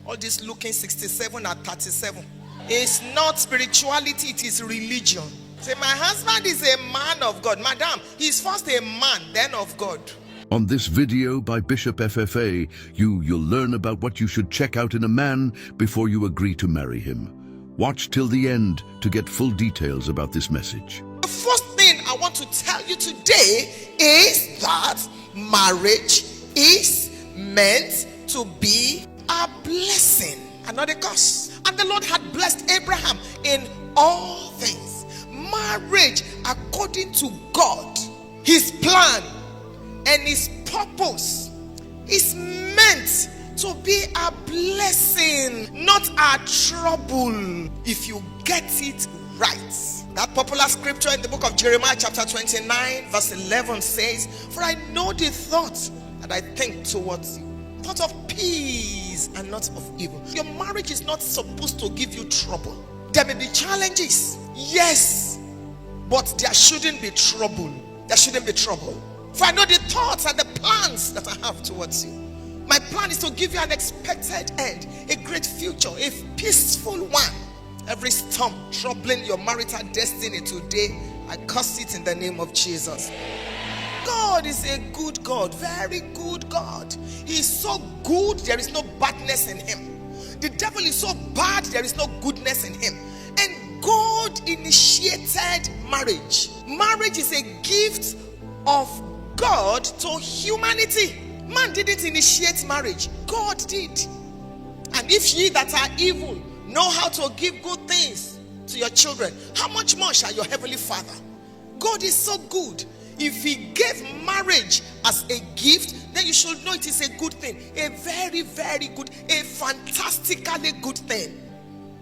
All this looking 67 at 37. It's not spirituality, it is religion. Say, my husband is a man of God. Madam, he's first a man, then of God. On this video by Bishop FFA, you'll learn about what you should check out in a man before you agree to marry him. Watch till the end to get full details about this message. The first thing I want to tell you today is that marriage is meant to be a blessing and not a curse. And the Lord had blessed Abraham in all things. Marriage, according to God, his plan and his purpose, is meant to be a blessing, not a trouble, if you get it right. That popular scripture in the book of Jeremiah chapter 29 verse 11 says, for I know the thoughts that I think towards you, thoughts of peace and not of evil. Your marriage is not supposed to give you trouble. There may be challenges, yes, but there shouldn't be trouble. There shouldn't be trouble. For I know the thoughts and the plans that I have towards you. My plan is to give you an expected end, a great future, a peaceful one. Every storm troubling your marital destiny today, I curse it in the name of Jesus. God is a good God, very good God. He is so good, there is no badness in him. The devil is so bad, there is no goodness in him. And God initiated marriage. Marriage is a gift of God to humanity. Man didn't initiate marriage, God did. And if ye that are evil know how to give good things to your children, how much more shall your heavenly Father? God is so good. If he gave marriage as a gift, then you should know it is a good thing, a very, very good, a fantastically good thing.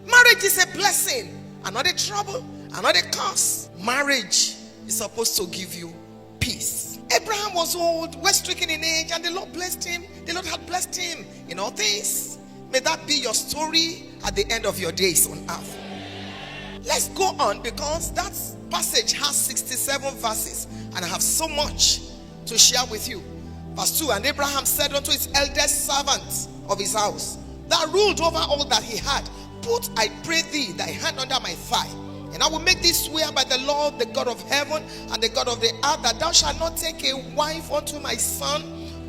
Marriage is a blessing and not a trouble and not a curse. Marriage is supposed to give you peace. Abraham was old, well stricken in age, and the Lord blessed him. The Lord had blessed him in all things. May that be your story at the end of your days on earth. Let's go on, because that passage has 67 verses, and I have so much to share with you. Verse 2, and Abraham said unto his eldest servant of his house, that ruled over all that he had, put, I pray thee, thy hand under my thigh, and I will make thee swear by the Lord, the God of heaven and the God of the earth, that thou shalt not take a wife unto my son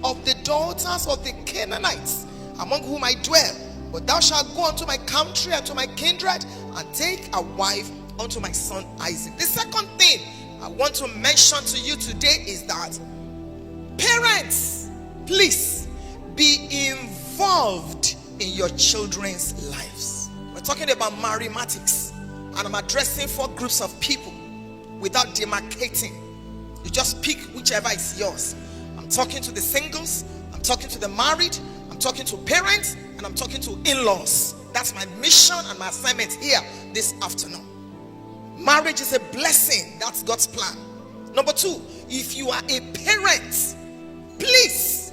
of the daughters of the Canaanites, among whom I dwell, but thou shalt go unto my country and to my kindred, and take a wife unto my son Isaac. The second thing I want to mention to you today is that parents, please be involved in your children's lives. We're talking about mathematics, and I'm addressing 4 groups of people without demarcating. You just pick whichever is yours. I'm talking to the singles, I'm talking to the married, I'm talking to parents, and I'm talking to in-laws. That's my mission and my assignment here this afternoon. Marriage is a blessing. That's God's plan. Number 2, if you are a parent, please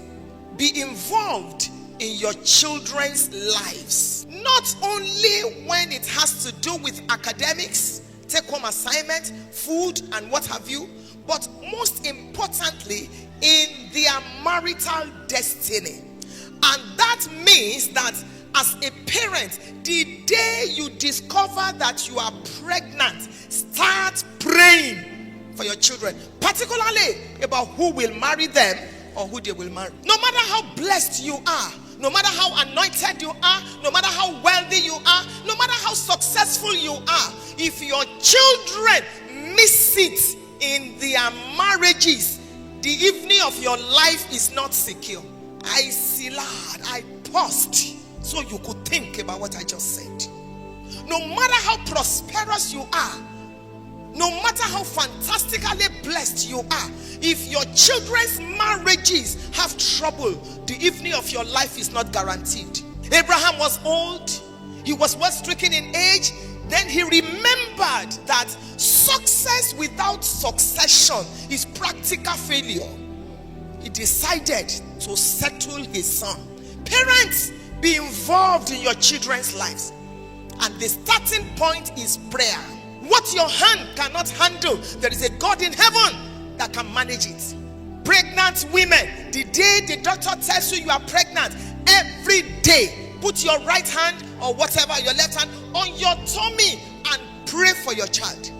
be involved in your children's lives. Not only when it has to do with academics, take-home assignment, food, and what have you, but most importantly, in their marital destiny. And that means that as a parent, the day you discover that you are pregnant, start praying for your children, particularly about who will marry them or who they will marry. No matter how blessed you are, no matter how anointed you are, no matter how wealthy you are, no matter how successful you are, if your children miss it in their marriages, the evening of your life is not secure. I paused so you could think about what I just said. No matter how prosperous you are, no matter how fantastically blessed you are, if your children's marriages have trouble, the evening of your life is not guaranteed. Abraham was old, he was well stricken in age. Then he remembered that success without succession is practical failure. He decided to settle his son. Parents, be involved in your children's lives. And the starting point is prayer. What your hand cannot handle, there is a God in heaven that can manage it. Pregnant women, the day the doctor tells you you are pregnant, every day put your right hand or whatever, your left hand on your tummy and pray for your child.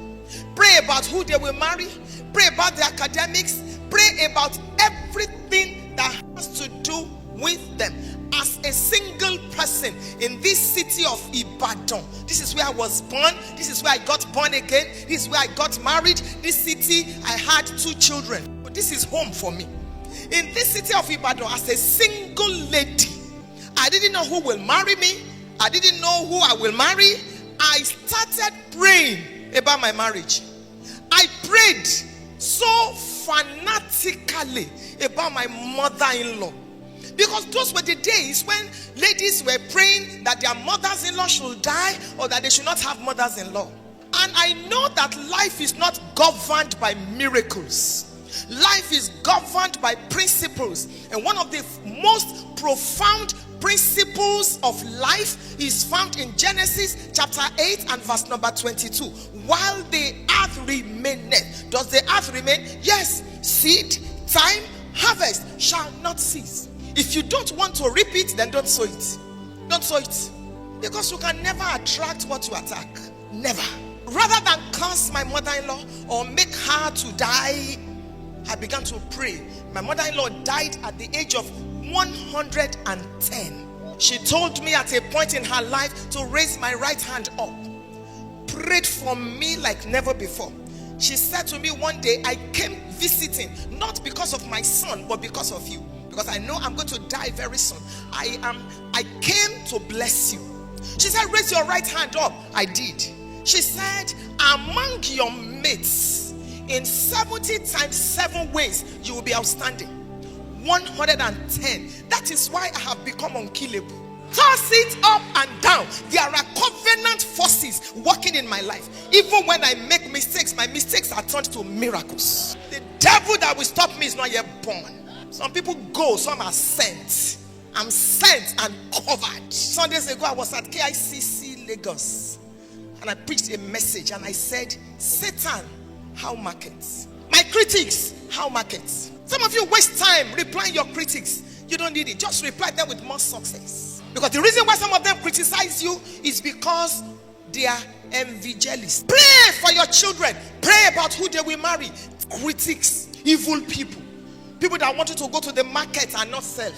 Pray about who they will marry. Pray about the academics. Pray about everything that has to do with them. As a single person in this city of Ibadan, this is where I was born. This is where I got born again. This is where I got married. This city, I had 2 children. But this is home for me. In this city of Ibadan, as a single lady, I didn't know who will marry me. I didn't know who I will marry. I started praying about my marriage. I prayed so fanatically about my mother-in-law. Because those were the days when ladies were praying that their mothers-in-law should die or that they should not have mothers-in-law. And I know that life is not governed by miracles. Life is governed by principles. And one of the most profound principles of life is found in Genesis chapter 8 and verse number 22. While the earth remaineth. Does the earth remain? Yes. Seed, time, harvest shall not cease. If you don't want to reap it, then don't sow it. Don't sow it. Because you can never attract what you attack. Never. Rather than curse my mother-in-law or make her to die, I began to pray. My mother-in-law died at the age of 110. She told me at a point in her life to raise my right hand up. Prayed for me like never before. She said to me one day, I came visiting, not because of my son, but because of you. Because I know I'm going to die very soon. I came to bless you. She said, raise your right hand up. I did. She said, among your mates, in 70 times 7 ways, you will be outstanding. 110. That is why I have become unkillable. Toss it up and down. There are covenant forces working in my life. Even when I make mistakes, my mistakes are turned to miracles. The devil that will stop me is not yet born. Some people go, some are sent. I'm sent and covered. Some days ago, I was at KICC Lagos. And I preached a message and I said, Satan, how markets? My critics, how markets? Some of you waste time replying your critics. You don't need it. Just reply them with more success. Because the reason why some of them criticize you is because they are envy jealous. Pray for your children. Pray about who they will marry. Critics, evil people. People that want you to go to the market and not sell.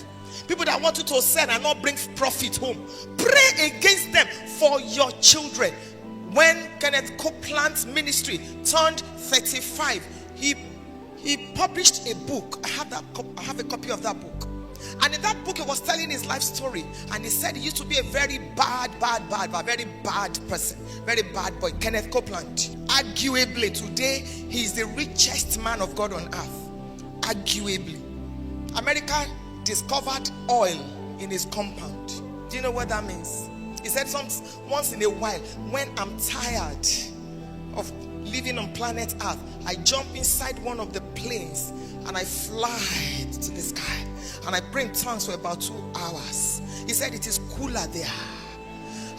People that want you to sell and not bring profit home. Pray against them for your children. When Kenneth Copeland's ministry turned 35, he published a book. I have a copy of that book. And in that book, he was telling his life story. And he said he used to be a very bad person. Very bad boy. Kenneth Copeland. Arguably, today, he is the richest man of God on earth. Arguably. America discovered oil in his compound. Do you know what that means? He said once in a while, when I'm tired of living on planet Earth, I jump inside one of the planes and I fly to the sky. And I pray in tongues for about 2 hours. He said it is cooler there.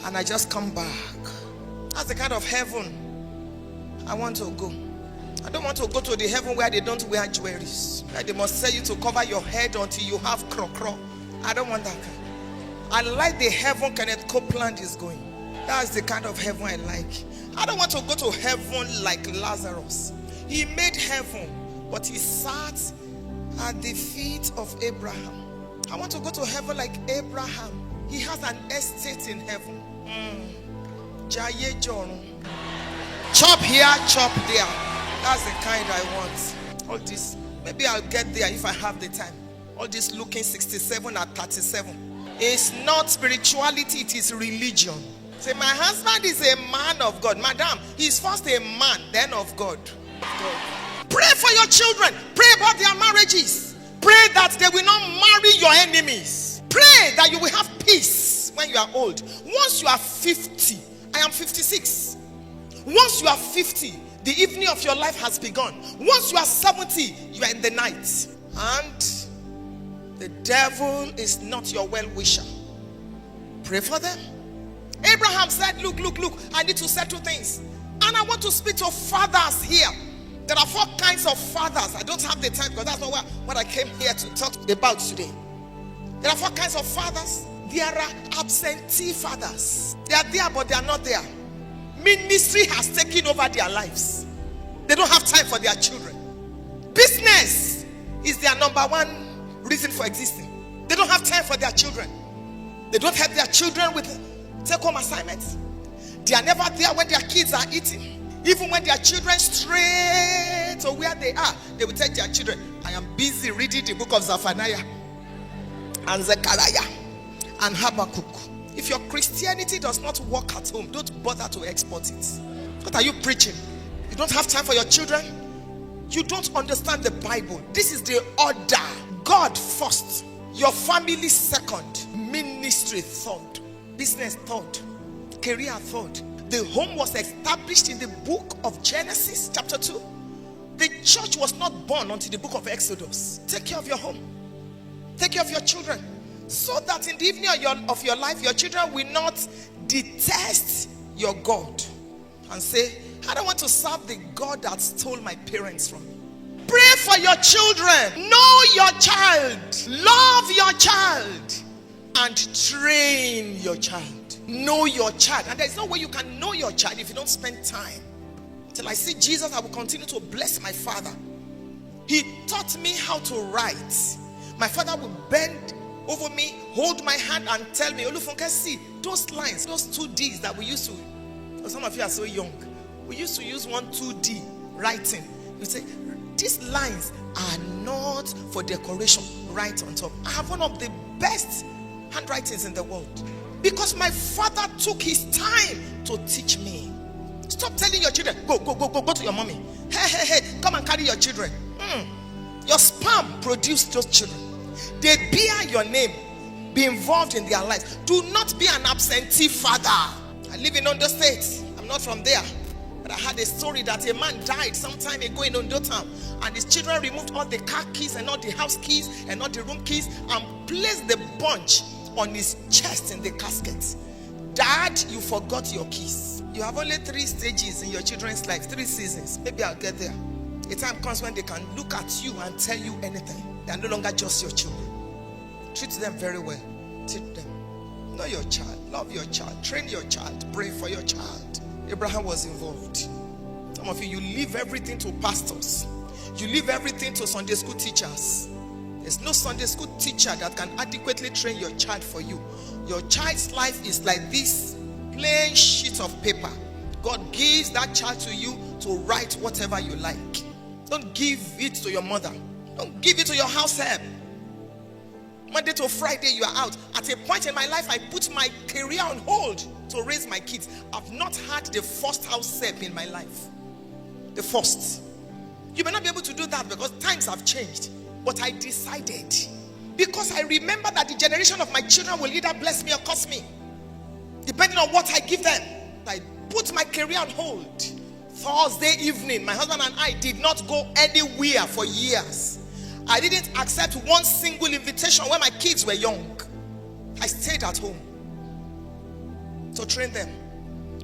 And I just come back. That's the kind of heaven I want to go. I don't want to go to the heaven where they don't wear jewelry. Where they must tell you to cover your head until you have cro-cro. I don't want that kind. I like the heaven Kenneth Copeland is going. That's the kind of heaven I like. I don't want to go to heaven like Lazarus. He made heaven, but he sat at the feet of Abraham. I want to go to heaven like Abraham. He has an estate in heaven. Jaye John. Chop here, chop there. That's the kind I want. All this, maybe I'll get there if I have the time. All this looking 67 at 37. It's not spirituality, it is religion. Say, my husband is a man of God. Madam, he's first a man, then of God. Pray for your children. Pray about their marriages. Pray that they will not marry your enemies. Pray that you will have peace when you are old. Once you are 50, I am 56. Once you are 50, the evening of your life has begun. Once you are 70, you are in the night. And the devil is not your well-wisher. Pray for them. Abraham said, look, I need to settle things. And I want to speak to fathers here. There are 4 kinds of fathers. I don't have the time because that's not what I came here to talk about today. There are 4 kinds of fathers. There are absentee fathers. They are there, but they are not there. Ministry has taken over their lives. They don't have time for their children. Business is their number one reason for existing. They don't have time for their children. They don't help their children with take-home assignments. They are never there when their kids are eating. Even when their children stray to where they are, they will tell their children, I am busy reading the book of Zephaniah and Zechariah and Habakkuk. If your Christianity does not work at home, don't bother to export it. What are you preaching? You don't have time for your children? You don't understand the Bible. This is the order. God first, your family second, ministry third, business third, career third. The home was established in the book of Genesis chapter 2. The church was not born until the book of Exodus. Take care of your home. Take care of your children. So that in the evening of your life, your children will not detest your God and say, I don't want to serve the God that stole my parents from me. Pray for your children. Know your child. Love your child. And train your child. Know your child. And there's no way you can know your child if you don't spend time. Till I see Jesus, I will continue to bless my father. He taught me how to write. My father would bend over me, hold my hand and tell me, FUNKE, see, those lines, those 2Ds that we used to, some of you are so young, we used to use 2D writing. You say, these lines are not for decoration, right on top. I have one of the best handwritings in the world because my father took his time to teach me. Stop telling your children, go to your mommy. Hey, come and carry your children. Your sperm produced those children. They bear your name. Be involved in their lives. Do not be an absentee father. I live in Ondo State. I'm not from there. But I had a story that a man died some time ago in Ondo Town. And his children removed all the car keys and all the house keys and all the room keys and placed the bunch on his chest in the casket. Dad, you forgot your keys. You have only 3 stages in your children's life, 3 seasons. Maybe I'll get there. A time comes when they can look at you and tell you anything. They are no longer just your children. Treat them very well. Teach them. Know your child. Love your child. Train your child. Pray for your child. Abraham was involved. Some of you leave everything to pastors. You leave everything to Sunday school teachers. There's no Sunday school teacher that can adequately train your child for you. Your child's life is like this plain sheet of paper. God gives that child to you to write whatever you like. Don't give it to your mother. Don't give it to your house help. Monday to Friday you are out. At a point in my life, I put my career on hold to raise my kids. I've not had the first house help in my life. The first. You may not be able to do that because times have changed. But I decided. Because I remember that the generation of my children will either bless me or curse me. Depending on what I give them. I put my career on hold. Thursday evening, my husband and I did not go anywhere for years. I didn't accept one single invitation when my kids were young. I stayed at home to train them,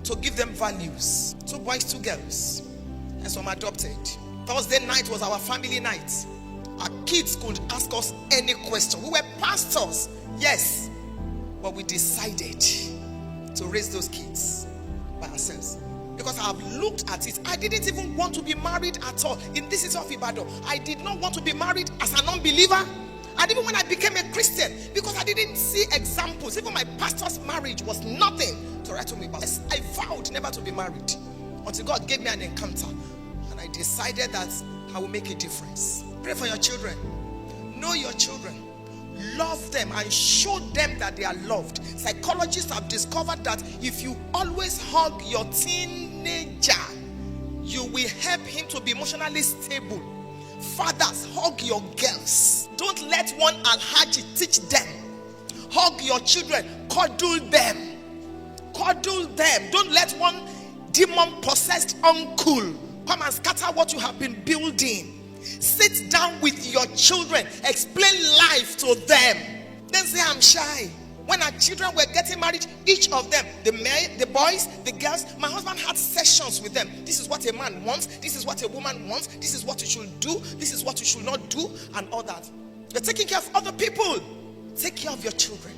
to give them values. 2 boys, 2 girls, and some adopted. Thursday night was our family night. Our kids could ask us any question. We were pastors, yes, but we decided to raise those kids by ourselves. Because I have looked at it. I didn't even want to be married at all. In this city of Ibadan, I did not want to be married as an unbeliever. And even when I became a Christian, because I didn't see examples. Even my pastor's marriage was nothing to write to me about. I vowed never to be married until God gave me an encounter. And I decided that I will make a difference. Pray for your children. Know your children. Love them and show them that they are loved. Psychologists have discovered that if you always hug your teenager, you will help him to be emotionally stable. Fathers, hug your girls. Don't let one alhaji teach them. Hug your children. Cuddle them. Cuddle them. Don't let one demon-possessed uncle come and scatter what you have been building. Sit down with your children. Explain life to them. Then say, I'm shy. When our children were getting married, each of them, the boys, the girls, my husband had sessions with them. This is what a man wants. This is what a woman wants. This is what you should do. This is what you should not do, and all that. You're taking care of other people. Take care of your children.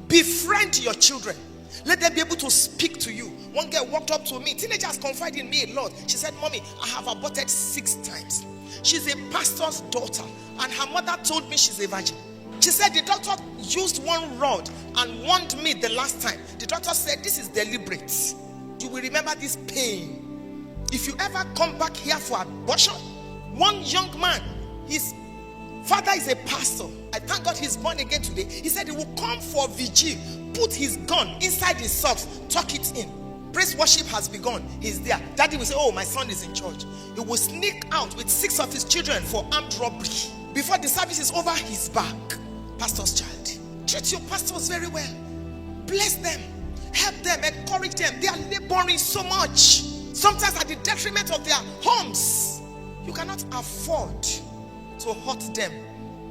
Befriend your children. Let them be able to speak to you. One girl walked up to me. Teenagers confide in me a lot. She said, "Mommy, I have aborted 6 times. She's a pastor's daughter, and her mother told me she's a virgin. She said the doctor used one rod and warned me the last time. The doctor said this is deliberate. You will remember this pain. If you ever come back here for abortion." One young man, his father is a pastor. I thank God he's born again today. He said he will come for vigil, put his gun inside his socks, tuck it in. Praise worship has begun. He's there. Daddy will say, "Oh, my son is in church." He will sneak out with 6 of his children for armed robbery. Before the service is over, he's back. Pastor's child. Treat your pastors very well. Bless them. Help them. Encourage them. They are laboring so much. Sometimes at the detriment of their homes. You cannot afford to hurt them,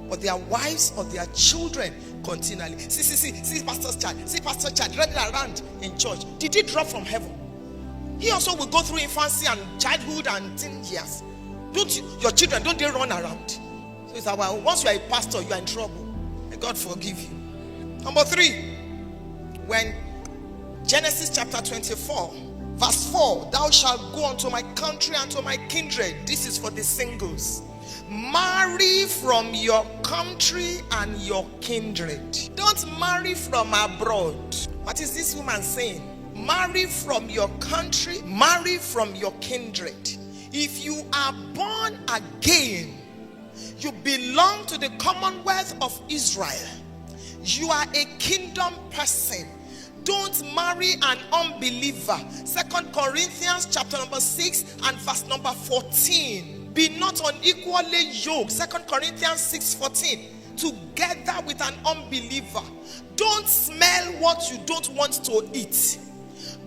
but their wives or their children continually. See pastor's child. See pastor's child running around in church. Did he drop from heaven? He also will go through infancy and childhood and teen years. Your children, don't they run around? So it's about, once you are a pastor, you are in trouble. May God forgive you. Number 3, when Genesis chapter 24, verse 4, "Thou shalt go unto my country and to my kindred." This is for the singles. Marry from your country and your kindred. Don't marry from abroad. What is this woman saying? Marry from your country, marry from your kindred. If you are born again, you belong to the Commonwealth of Israel. You are a kingdom person. Don't marry an unbeliever. 2 Corinthians chapter number 6 and verse number 14. Be not unequally yoked. 2 Corinthians 6:14. Together with an unbeliever. Don't smell what you don't want to eat.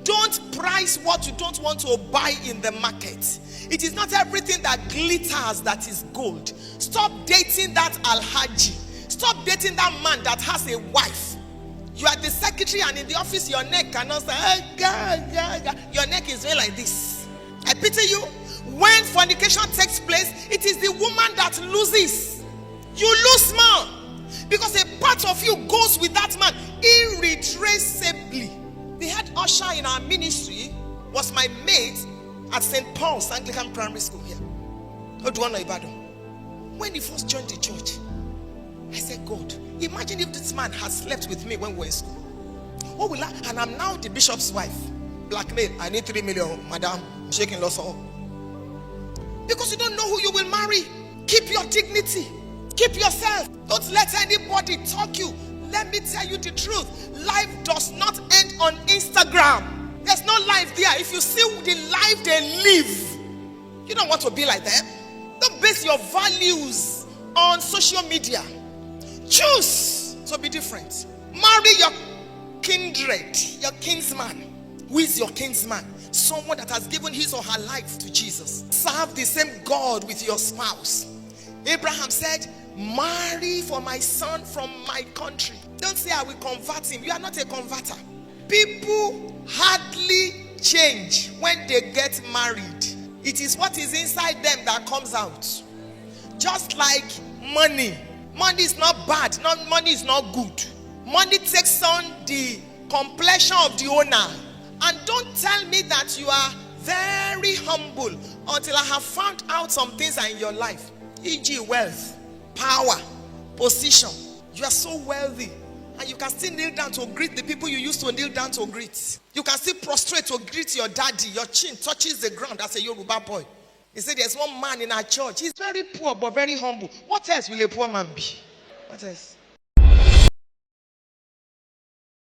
Don't price what you don't want to buy in the market. It is not everything that glitters that is gold. Stop dating that alhaji. Stop dating that man that has a wife. You are the secretary and in the office your neck cannot say, "Hey, God. Your neck is very like this." I pity you. When fornication takes place, it is the woman that loses. You lose more because a part of you goes with that man irretraceably. The head usher in our ministry was my mate at St. Paul's Anglican Primary School here. When he first joined the church, I said, "God, imagine if this man had slept with me when we were in school. What will I?" And I'm now the bishop's wife. Blackmail. "I need 3 million, madam." Shaking loss all. Because you don't know who you will marry. Keep your dignity. Keep yourself. Don't let anybody talk you. Let me tell you the truth. Life does not end on Instagram. There's no life there. If you see the life they live, you don't want to be like them. Don't base your values on social media. Choose to be different. Marry your kindred, your kinsman. Who is your kinsman? Someone that has given his or her life to Jesus. Serve the same God with your spouse. Abraham said, "Marry for my son from my country." Don't say, "I will convert him." You are not a converter. People hardly change when they get married. It is what is inside them that comes out. Just like money. Money is not bad. Money is not good. Money takes on the complexion of the owner. And don't tell me that you are very humble until I have found out some things are in your life. E.g. wealth, power, position. You are so wealthy. And you can still kneel down to greet the people you used to kneel down to greet. You can still prostrate to greet your daddy. Your chin touches the ground as a Yoruba boy. He said there's one man in our church. He's very poor but very humble. What else will a poor man be? What else?